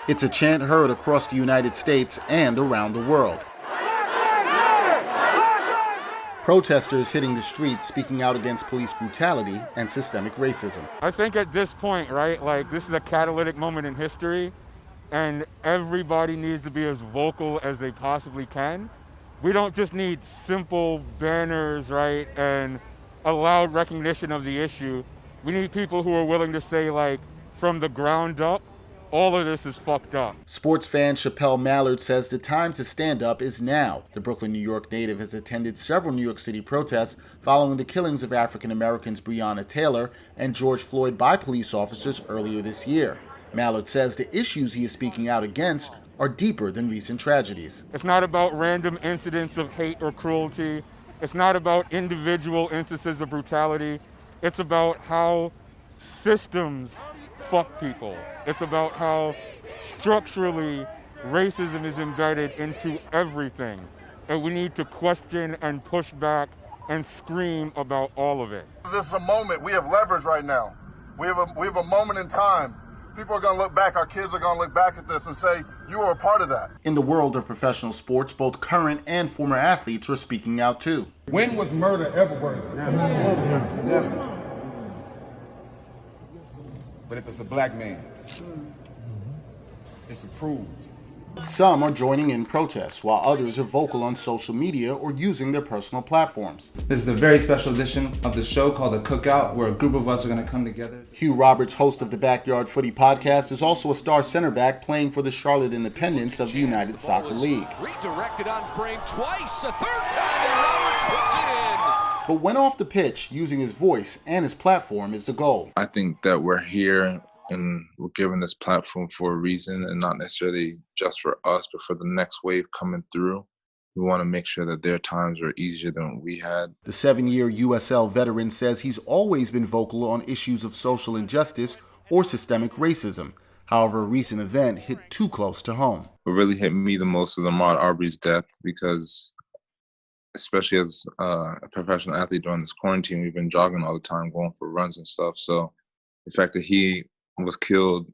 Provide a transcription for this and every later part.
It's a chant heard across the United States and around the world. Protesters hitting the streets speaking out against police brutality and systemic racism. I think at this point, right, like this is a catalytic moment in history and everybody needs to be as vocal as they possibly can. We don't just need simple banners, right, and a loud recognition of the issue. We need people who are willing to say, like, from the ground up, all of this is fucked up. Sports fan Chappelle Mallard says the time to stand up is now. The Brooklyn, New York native has attended several New York City protests following the killings of African Americans Breonna Taylor and George Floyd by police officers earlier this year. Mallard says the issues he is speaking out against are deeper than recent tragedies. It's not about random incidents of hate or cruelty. It's not about individual instances of brutality. It's about how systems fuck people. It's about how structurally racism is embedded into everything. And we need to question and push back and scream about all of it. This is a moment. We have leverage right now. We have a moment in time. People are going to look back, our kids are going to look back at this and say, you were a part of that. In the world of professional sports, both current and former athletes are speaking out too. When was murder ever worth it? Never. But if it's a black man, it's approved. Some are joining in protests, while others are vocal on social media or using their personal platforms. This is a very special edition of the show called The Cookout, where a group of us are going to come together. Hugh Roberts, host of the Backyard Footy podcast, is also a star center back playing for the Charlotte Independents of the United Soccer League. Redirected on frame twice, a third time, and Roberts puts it in. But when off the pitch, using his voice and his platform is the goal. I think that we're here and we're given this platform for a reason, and not necessarily just for us, but for the next wave coming through. We want to make sure that their times are easier than we had. The 7-year USL veteran says he's always been vocal on issues of social injustice or systemic racism. However, a recent event hit too close to home. What really hit me the most was Ahmaud Arbery's death, because especially as a professional athlete during this quarantine, we've been jogging all the time, going for runs and stuff. So the fact that he was killed,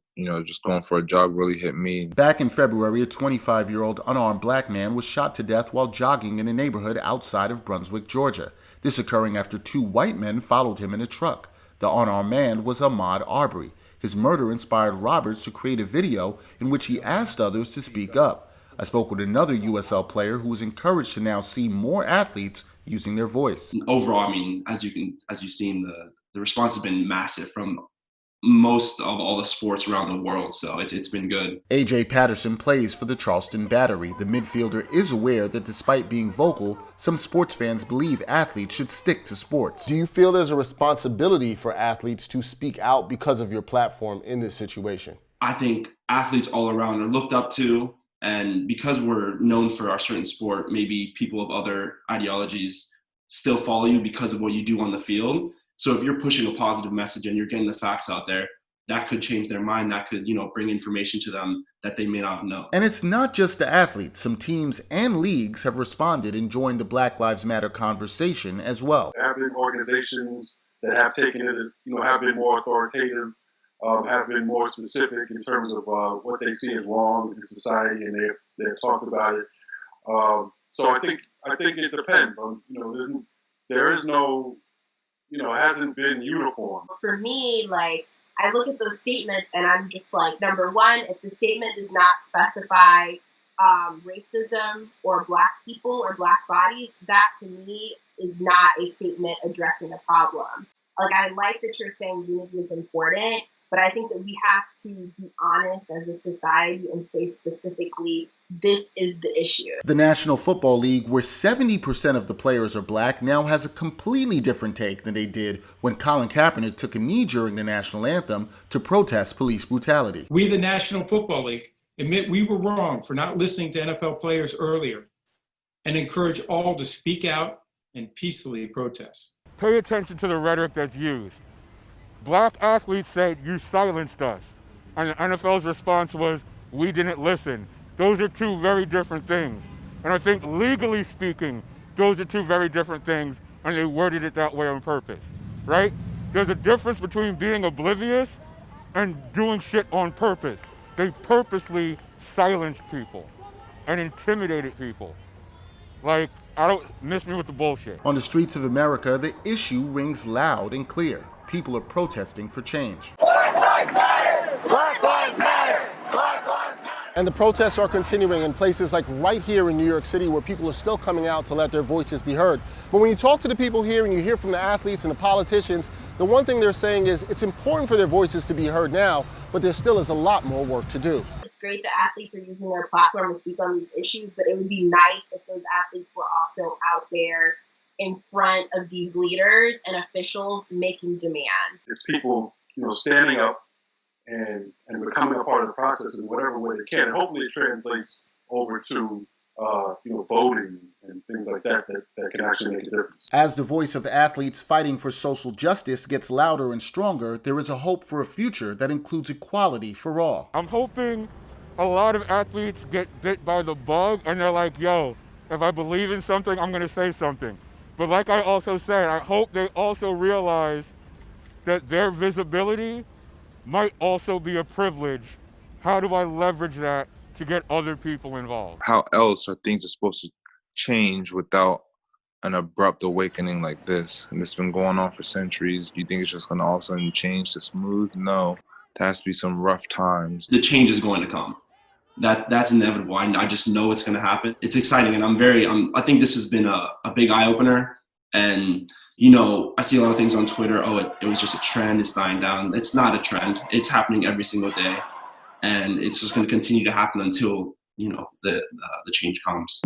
just going for a jog really hit me. Back in February, a 25-year-old unarmed black man was shot to death while jogging in a neighborhood outside of Brunswick, Georgia. This occurring after 2 white men followed him in a truck. The unarmed man was Ahmaud Arbery. His murder inspired Roberts to create a video in which he asked others to speak up. I spoke with another USL player who was encouraged to now see more athletes using their voice. Overall, I mean, as you've seen, the response has been massive from most of all the sports around the world, so it's been good. A.J. Patterson plays for the Charleston Battery. The midfielder is aware that despite being vocal, some sports fans believe athletes should stick to sports. Do you feel there's a responsibility for athletes to speak out because of your platform in this situation? I think athletes all around are looked up to, and because we're known for our certain sport, maybe people of other ideologies still follow you because of what you do on the field. So if you're pushing a positive message and you're getting the facts out there, that could change their mind. That could, bring information to them that they may not know. And it's not just the athletes. Some teams and leagues have responded and joined the Black Lives Matter conversation as well. There have been organizations that have taken it, have been more authoritative, have been more specific in terms of what they see as wrong in society, and they've talked about it. So I think it depends on, there is no, hasn't been uniform. For me, I look at those statements and I'm just like, number one, if the statement does not specify racism or black people or black bodies, that to me is not a statement addressing a problem. I like that you're saying unity is important, but I think that we have to be honest as a society and say specifically, this is the issue. The National Football League, where 70% of the players are black, now has a completely different take than they did when Colin Kaepernick took a knee during the national anthem to protest police brutality. We, the National Football League, admit we were wrong for not listening to NFL players earlier and encourage all to speak out and peacefully protest. Pay attention to the rhetoric that's used. Black athletes said, "You silenced us." And the NFL's response was, "We didn't listen." Those are two very different things. And I think legally speaking, those are two very different things, and they worded it that way on purpose, right? There's a difference between being oblivious and doing shit on purpose. They purposely silenced people and intimidated people. Like, I don't miss me with the bullshit. On the streets of America, the issue rings loud and clear. People are protesting for change. Black Lives Matter! Black Lives Matter! Black Lives Matter! And the protests are continuing in places like right here in New York City, where people are still coming out to let their voices be heard. But when you talk to the people here and you hear from the athletes and the politicians, the one thing they're saying is it's important for their voices to be heard now, but there still is a lot more work to do. It's great that athletes are using their platform to speak on these issues, but it would be nice if those athletes were also out there in front of these leaders and officials making demands. It's people, standing up and becoming a part of the process in whatever way they can. And hopefully it translates over to, voting and things like that can actually make a difference. As the voice of athletes fighting for social justice gets louder and stronger, there is a hope for a future that includes equality for all. I'm hoping a lot of athletes get bit by the bug and they're like, yo, if I believe in something, I'm going to say something. But like I also said, I hope they also realize that their visibility might also be a privilege. How do I leverage that to get other people involved? How else are things supposed to change without an abrupt awakening like this? And it's been going on for centuries. Do you think it's just going to all of a sudden change to smooth? No, there has to be some rough times. The change is going to come. That's inevitable. I just know it's going to happen. It's exciting, and I think this has been a big eye opener. And I see a lot of things on Twitter. Oh, it was just a trend. It's dying down. It's not a trend. It's happening every single day, and it's just going to continue to happen until the change comes.